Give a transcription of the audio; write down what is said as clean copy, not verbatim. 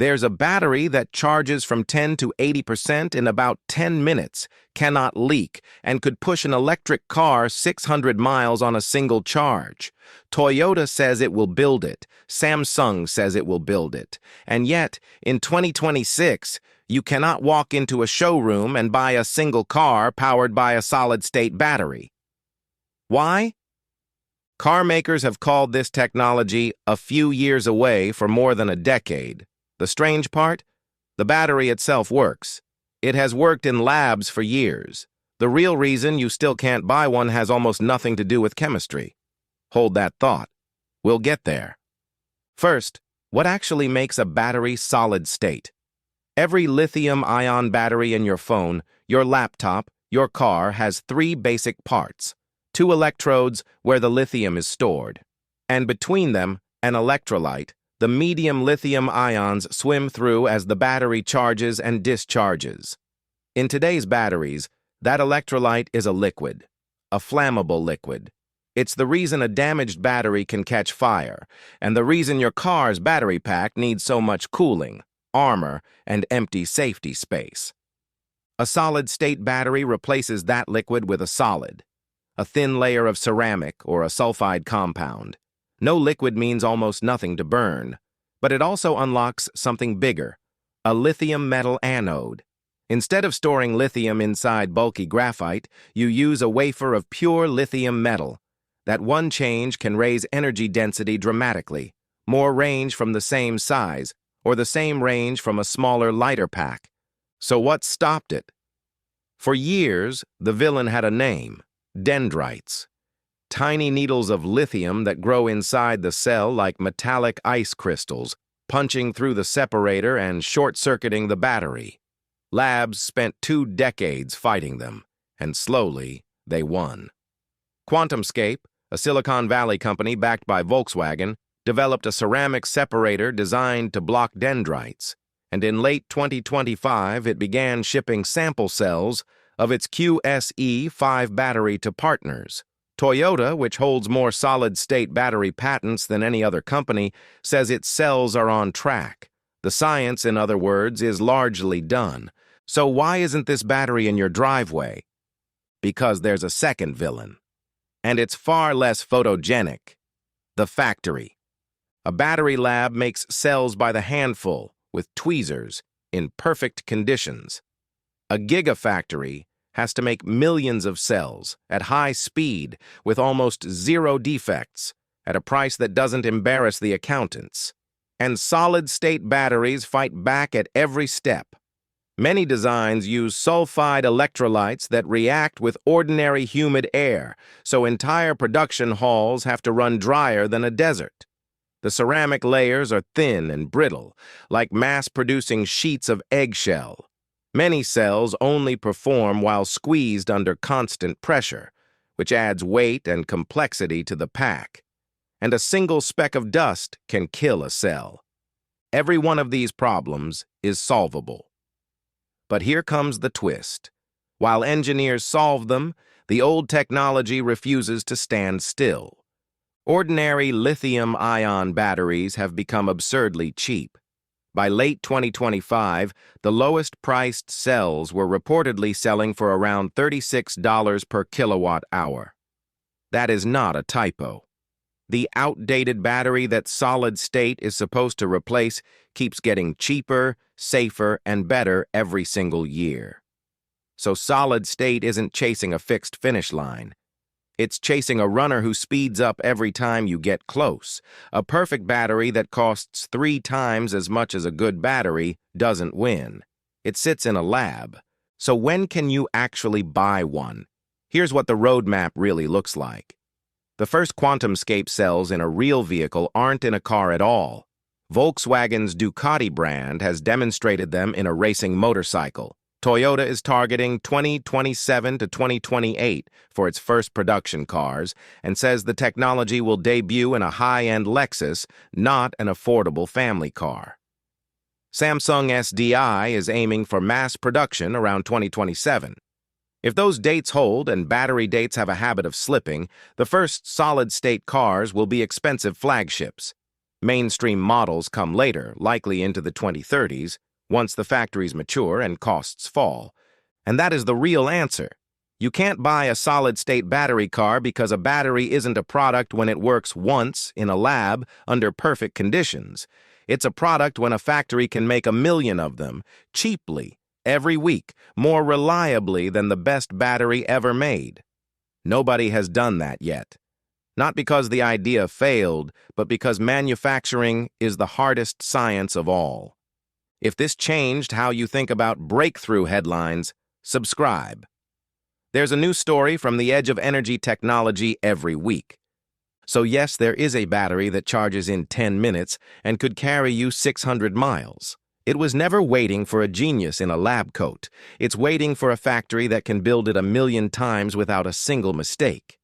There's a battery that charges from 10 to 80% in about 10 minutes, cannot leak, and could push an electric car 600 miles on a single charge. Toyota says it will build it. Samsung says it will build it. And yet, in 2026, you cannot walk into a showroom and buy a single car powered by a solid-state battery. Why? Car makers have called this technology a few years away for more than a decade. The strange part? The battery itself works. It has worked in labs for years. The real reason you still can't buy one has almost nothing to do with chemistry. Hold that thought. We'll get there. First, what actually makes a battery solid state? Every lithium-ion battery in your phone, your laptop, your car has three basic parts. Two electrodes where the lithium is stored. And between them, an electrolyte. The medium lithium ions swim through as the battery charges and discharges. In today's batteries, that electrolyte is a liquid, a flammable liquid. It's the reason a damaged battery can catch fire, and the reason your car's battery pack needs so much cooling, armor, and empty safety space. A solid-state battery replaces that liquid with a solid, a thin layer of ceramic or a sulfide compound. No liquid means almost nothing to burn, but it also unlocks something bigger, a lithium metal anode. Instead of storing lithium inside bulky graphite, you use a wafer of pure lithium metal. That one change can raise energy density dramatically, more range from the same size, or the same range from a smaller, lighter pack. So what stopped it? For years, the villain had a name, dendrites. Tiny needles of lithium that grow inside the cell like metallic ice crystals, punching through the separator and short-circuiting the battery. Labs spent 2 decades fighting them, and slowly, they won. QuantumScape, a Silicon Valley company backed by Volkswagen, developed a ceramic separator designed to block dendrites, and in late 2025 it began shipping sample cells of its QSE-5 battery to partners. Toyota, which holds more solid-state battery patents than any other company, says its cells are on track. The science, in other words, is largely done. So why isn't this battery in your driveway? Because there's a second villain. And it's far less photogenic. The factory. A battery lab makes cells by the handful, with tweezers, in perfect conditions. A gigafactory has to make millions of cells at high speed with almost zero defects at a price that doesn't embarrass the accountants. And solid-state batteries fight back at every step. Many designs use sulfide electrolytes that react with ordinary humid air, so entire production halls have to run drier than a desert. The ceramic layers are thin and brittle, like mass-producing sheets of eggshell. Many cells only perform while squeezed under constant pressure, which adds weight and complexity to the pack. And a single speck of dust can kill a cell. Every one of these problems is solvable. But here comes the twist. While engineers solve them, the old technology refuses to stand still. Ordinary lithium-ion batteries have become absurdly cheap. By late 2025, the lowest-priced cells were reportedly selling for around $36 per kilowatt-hour. That is not a typo. The outdated battery that solid-state is supposed to replace keeps getting cheaper, safer, and better every single year. So solid-state isn't chasing a fixed finish line. It's chasing a runner who speeds up every time you get close. A perfect battery that costs 3 times as much as a good battery doesn't win. It sits in a lab. So when can you actually buy one? Here's what the roadmap really looks like. The first QuantumScape cells in a real vehicle aren't in a car at all. Volkswagen's Ducati brand has demonstrated them in a racing motorcycle. Toyota is targeting 2027 to 2028 for its first production cars and says the technology will debut in a high-end Lexus, not an affordable family car. Samsung SDI is aiming for mass production around 2027. If those dates hold and battery dates have a habit of slipping, the first solid-state cars will be expensive flagships. Mainstream models come later, likely into the 2030s, once the factories mature and costs fall. And that is the real answer. You can't buy a solid-state battery car because a battery isn't a product when it works once in a lab under perfect conditions. It's a product when a factory can make 1,000,000 of them, cheaply, every week, more reliably than the best battery ever made. Nobody has done that yet. Not because the idea failed, but because manufacturing is the hardest science of all. If this changed how you think about breakthrough headlines, subscribe. There's a new story from the edge of energy technology every week. So yes, there is a battery that charges in 10 minutes and could carry you 600 miles. It was never waiting for a genius in a lab coat. It's waiting for a factory that can build it 1,000,000 times without a single mistake.